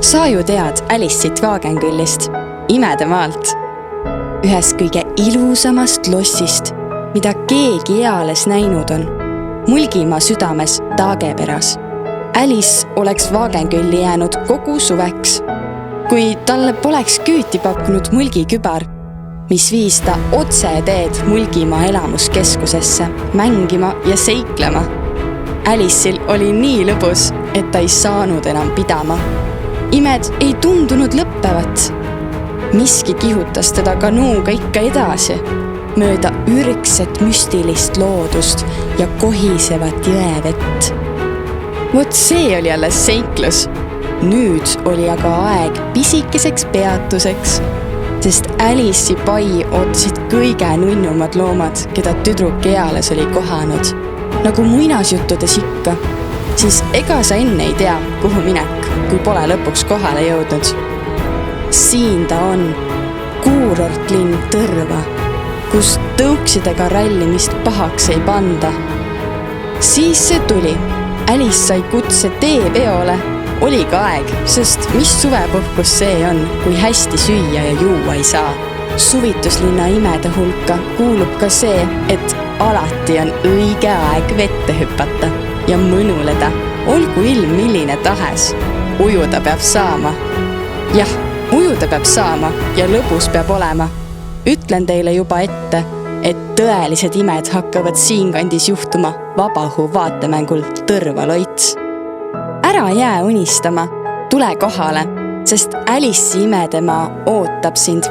Sa ju tead Alice'it Wagenkyllist, Imedemaalt. Ühest kõige ilusamast lossist, mida keegi eales näinud on. Mulgimaa südames Taageperas. Alice oleks Wagenkylli jäänud kogu suveks, kui talle poleks küüti pakkunud mulgikübar, mis viis ta otse teed Mulgimaa elamuskeskusesse mängima ja seiklema. Alice'il oli nii lõbus, et ta ei saanud enam pidama. Imed ei tundunud lõppevat. Miski kihutas teda kanuuga ikka edasi, mööda ürgset müstilist loodust ja kohisevat jõevett. Vot see oli alles seiklus. Nüüd oli aga aeg pisikeseks peatuseks, sest Alice'i pai ootasid kõige nunnumad loomad, keda tüdruk eales oli kohanud. Nagu muinasjuttudes ikka, siis ega sa enne ei tea, kuhu minek, kui pole lõpuks kohale jõudnud. Siin ta on, kuurortlinn Tõrva, kus tõuksidega rallimist pahaks ei panda. Siis see tuli. Alice sai kutse teepeole. Oli ka aeg, sest mis suvepuhkus see on, kui hästi süüa ja juua ei saa. Suvituslinna imede hulka kuulub ka see, et alati on õige aeg vette hüpata ja mõnuleda, olgu ilm milline tahes. Ujuda peab saama. Jah, ujuda peab saama ja lõbus peab olema. Ütlen teile juba ette, et tõelised imed hakkavad siinkandis juhtuma vabaõhu vaatemängul Tõrva Loits. Ära jää unistama, tule kohale, sest Alice'i Imedemaa ootab sind.